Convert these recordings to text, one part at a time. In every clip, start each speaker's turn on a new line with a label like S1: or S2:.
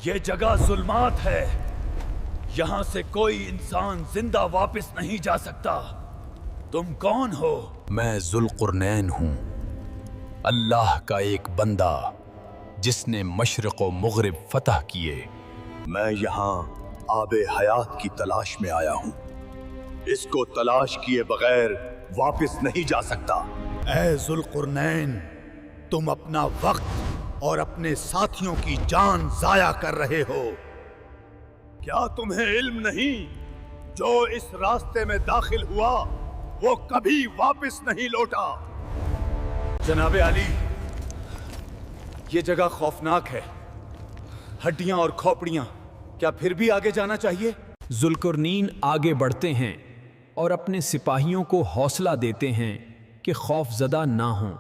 S1: یہ جگہ ظلمات ہے، یہاں سے کوئی انسان زندہ واپس نہیں جا سکتا۔ تم کون ہو؟
S2: میں ذوالقرنین ہوں، اللہ کا ایک بندہ جس نے مشرق و مغرب فتح کیے۔
S3: میں یہاں آب حیات کی تلاش میں آیا ہوں، اس کو تلاش کیے بغیر واپس نہیں جا سکتا۔
S1: اے ذوالقرنین، تم اپنا وقت اور اپنے ساتھیوں کی جان ضائع کر رہے ہو۔ کیا تمہیں علم نہیں جو اس راستے میں داخل ہوا وہ کبھی واپس نہیں لوٹا؟ جناب علی، یہ جگہ خوفناک ہے، ہڈیاں اور کھوپڑیاں، کیا پھر بھی آگے جانا چاہیے؟
S2: ذوالقرنین آگے بڑھتے ہیں اور اپنے سپاہیوں کو حوصلہ دیتے ہیں کہ خوف زدہ نہ ہوں۔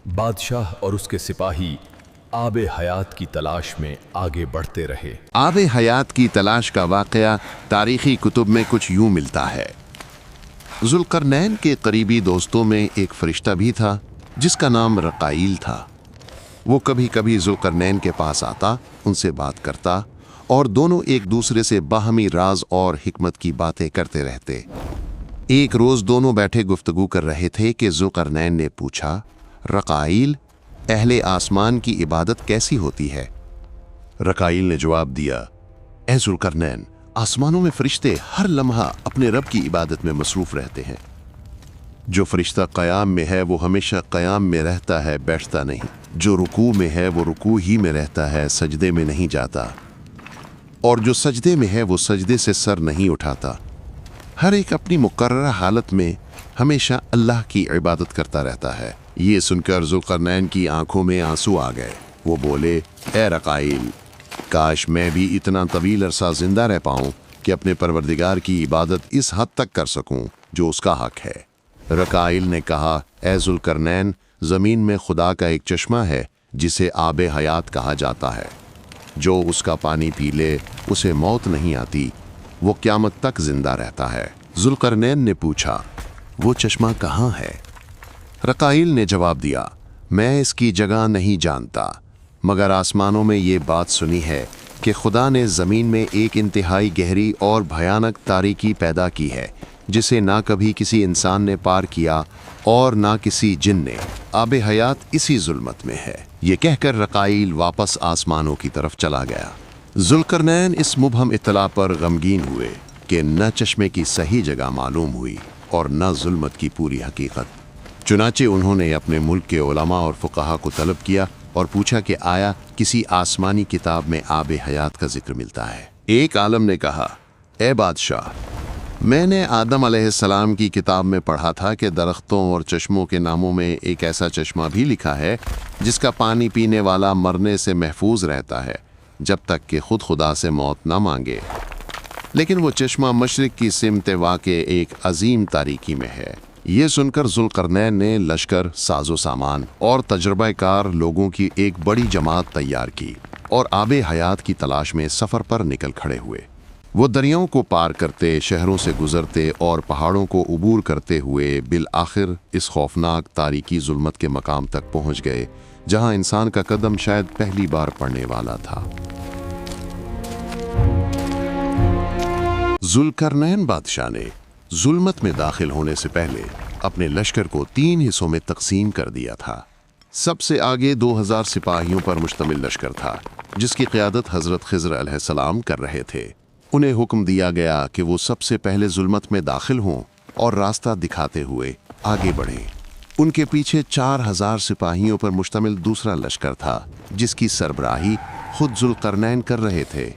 S2: بادشاہ اور اس کے سپاہی آب حیات کی تلاش میں آگے بڑھتے رہے۔
S4: آب حیات کی تلاش کا واقعہ تاریخی کتب میں کچھ یوں ملتا ہے۔ ذوالقرنین کے قریبی دوستوں میں ایک فرشتہ بھی تھا جس کا نام رقائیل تھا۔ وہ کبھی کبھی ذوالقرنین کے پاس آتا، ان سے بات کرتا اور دونوں ایک دوسرے سے باہمی راز اور حکمت کی باتیں کرتے رہتے۔ ایک روز دونوں بیٹھے گفتگو کر رہے تھے کہ ذوالقرنین نے پوچھا، رقائیل، اہل آسمان کی عبادت کیسی ہوتی ہے؟ رقائیل نے جواب دیا، اے ذوالقرنین، آسمانوں میں فرشتے ہر لمحہ اپنے رب کی عبادت میں مصروف رہتے ہیں۔ جو فرشتہ قیام میں ہے وہ ہمیشہ قیام میں رہتا ہے، بیٹھتا نہیں۔ جو رکوع میں ہے وہ رکوع ہی میں رہتا ہے، سجدے میں نہیں جاتا۔ اور جو سجدے میں ہے وہ سجدے سے سر نہیں اٹھاتا۔ ہر ایک اپنی مقررہ حالت میں ہمیشہ اللہ کی عبادت کرتا رہتا ہے۔ یہ سن کر ذوالقرنین کی آنکھوں میں آنسو آ گئے۔ وہ بولے، اے رقائیل، کاش میں بھی اتنا طویل عرصہ زندہ رہ پاؤں کہ اپنے پروردگار کی عبادت اس حد تک کر سکوں جو اس کا حق ہے۔ رقائیل نے کہا، اے ذوالقرنین، زمین میں خدا کا ایک چشمہ ہے جسے آب حیات کہا جاتا ہے۔ جو اس کا پانی پی لے اسے موت نہیں آتی، وہ قیامت تک زندہ رہتا ہے۔ ذوالقرنین نے پوچھا، وہ چشمہ کہاں ہے؟ رقائیل نے جواب دیا، میں اس کی جگہ نہیں جانتا، مگر آسمانوں میں یہ بات سنی ہے کہ خدا نے زمین میں ایک انتہائی گہری اور بھیانک تاریکی پیدا کی ہے جسے نہ کبھی کسی انسان نے پار کیا اور نہ کسی جن نے۔ آب حیات اسی ظلمت میں ہے۔ یہ کہہ کر رقائیل واپس آسمانوں کی طرف چلا گیا۔ ذوالقرنین اس مبہم اطلاع پر غمگین ہوئے کہ نہ چشمے کی صحیح جگہ معلوم ہوئی اور نہ ظلمت کی پوری حقیقت۔ چنانچہ انہوں نے اپنے ملک کے علماء اور فقہا کو طلب کیا اور پوچھا کہ آیا کسی آسمانی کتاب میں آب حیات کا ذکر ملتا ہے۔ ایک عالم نے کہا، اے بادشاہ، میں نے آدم علیہ السلام کی کتاب میں پڑھا تھا کہ درختوں اور چشموں کے ناموں میں ایک ایسا چشمہ بھی لکھا ہے جس کا پانی پینے والا مرنے سے محفوظ رہتا ہے جب تک کہ خود خدا سے موت نہ مانگے۔ لیکن وہ چشمہ مشرق کی سمت واقع ایک عظیم تاریکی میں ہے۔ یہ سن کر ذوالقرنین نے لشکر، ساز و سامان اور تجربہ کار لوگوں کی ایک بڑی جماعت تیار کی اور آب حیات کی تلاش میں سفر پر نکل کھڑے ہوئے۔ وہ دریاؤں کو پار کرتے، شہروں سے گزرتے اور پہاڑوں کو عبور کرتے ہوئے بالآخر اس خوفناک تاریکی ظلمت کے مقام تک پہنچ گئے جہاں انسان کا قدم شاید پہلی بار پڑنے والا تھا۔ ذوالقرنین بادشاہ نے ظلمت میں داخل ہونے سے پہلے اپنے لشکر کو 3 حصوں میں تقسیم کر دیا تھا۔ سب سے آگے 2000 سپاہیوں پر مشتمل لشکر تھا جس کی قیادت حضرت خضر علیہ السلام کر رہے تھے۔ انہیں حکم دیا گیا کہ وہ سب سے پہلے ظلمت میں داخل ہوں اور راستہ دکھاتے ہوئے آگے بڑھیں۔ ان کے پیچھے 4000 سپاہیوں پر مشتمل دوسرا لشکر تھا جس کی سربراہی خود ذوالقرنین کر رہے تھے۔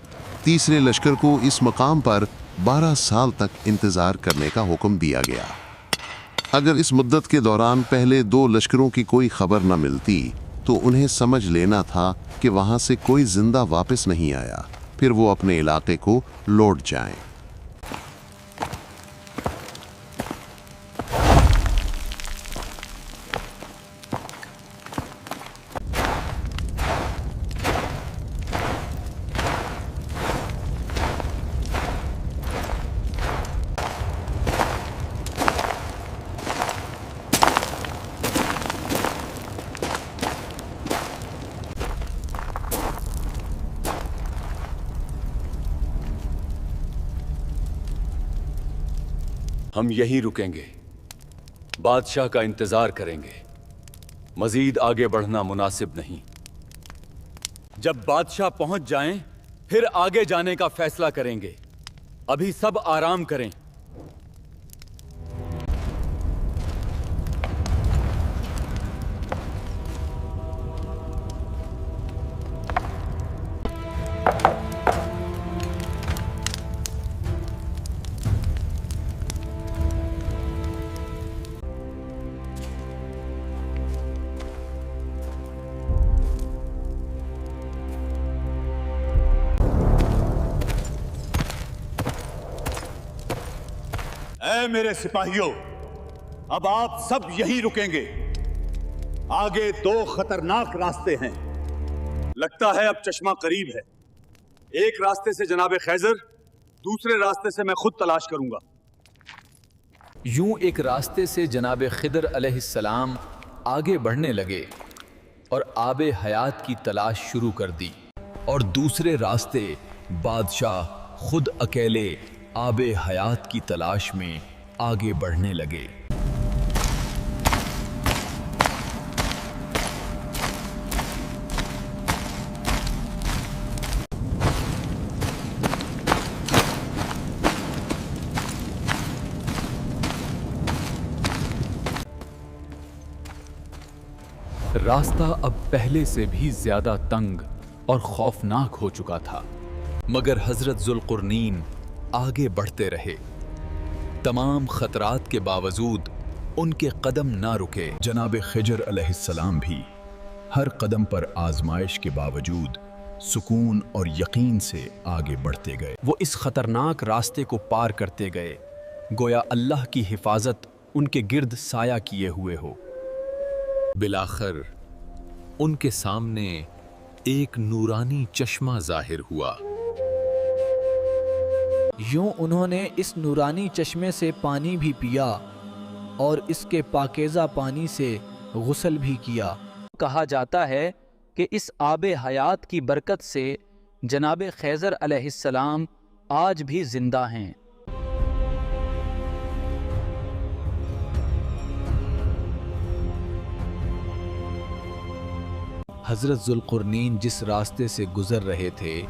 S4: تیسرے لشکر کو اس مقام پر 12 سال تک انتظار کرنے کا حکم دیا گیا۔ اگر اس مدت کے دوران پہلے 2 لشکروں کی کوئی خبر نہ ملتی تو انہیں سمجھ لینا تھا کہ وہاں سے کوئی زندہ واپس نہیں آیا، پھر وہ اپنے علاقے کو لوٹ جائیں۔
S5: ہم یہیں رکیں گے، بادشاہ کا انتظار کریں گے، مزید آگے بڑھنا مناسب نہیں۔ جب بادشاہ پہنچ جائیں پھر آگے جانے کا فیصلہ کریں گے، ابھی سب آرام کریں۔
S3: اے میرے سپاہیوں، اب آپ سب یہیں رکیں گے۔ آگے 2 خطرناک راستے ہیں، لگتا ہے اب چشمہ قریب ہے۔ ایک راستے سے جناب خیزر، دوسرے راستے سے میں خود تلاش کروں گا۔
S2: یوں ایک راستے سے جناب خضر علیہ السلام آگے بڑھنے لگے اور آب حیات کی تلاش شروع کر دی، اور دوسرے راستے بادشاہ خود اکیلے آب حیات کی تلاش میں آگے بڑھنے لگے۔ راستہ اب پہلے سے بھی زیادہ تنگ اور خوفناک ہو چکا تھا، مگر حضرت ذوالقرنین آگے بڑھتے رہے۔ تمام خطرات کے باوجود ان کے قدم نہ رکے۔ جناب خضر علیہ السلام بھی ہر قدم پر آزمائش کے باوجود سکون اور یقین سے آگے بڑھتے گئے۔
S6: وہ اس خطرناک راستے کو پار کرتے گئے گویا اللہ کی حفاظت ان کے گرد سایہ کیے ہوئے ہو۔
S2: بالآخر ان کے سامنے ایک نورانی چشمہ ظاہر ہوا۔
S7: یوں انہوں نے اس نورانی چشمے سے پانی بھی پیا اور اس کے پاکیزہ پانی سے غسل بھی کیا۔
S6: کہا جاتا ہے کہ اس آب حیات کی برکت سے جناب خیزر علیہ السلام آج بھی زندہ ہیں۔
S2: حضرت ذوالقرنین جس راستے سے گزر رہے تھے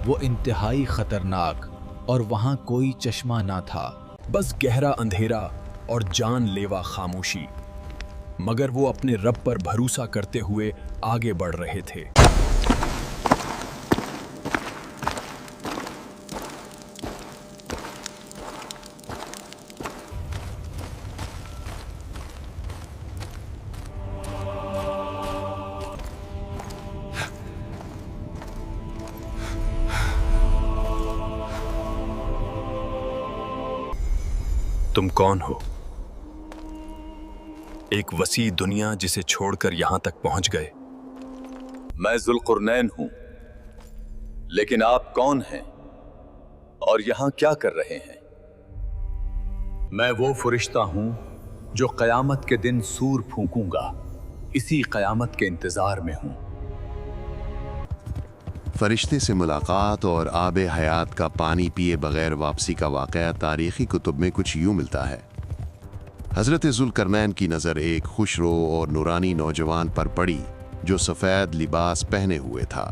S2: وہ انتہائی خطرناک اور وہاں کوئی چشمہ نہ تھا، بس گہرا اندھیرا اور جان لیوا خاموشی، مگر وہ اپنے رب پر بھروسہ کرتے ہوئے آگے بڑھ رہے تھے۔ تم کون ہو؟ ایک وسیع دنیا جسے چھوڑ کر یہاں تک پہنچ گئے۔
S5: میں ذوالقرنین ہوں، لیکن آپ کون ہیں اور یہاں کیا کر رہے ہیں؟
S2: میں وہ فرشتہ ہوں جو قیامت کے دن سور پھونکوں گا، اسی قیامت کے انتظار میں ہوں۔
S4: فرشتے سے ملاقات اور آب حیات کا پانی پیے بغیر واپسی کا واقعہ تاریخی کتب میں کچھ یوں ملتا ہے۔ حضرت ذوالقرنین کی نظر ایک خوشرو اور نورانی نوجوان پر پڑی جو سفید لباس پہنے ہوئے تھا۔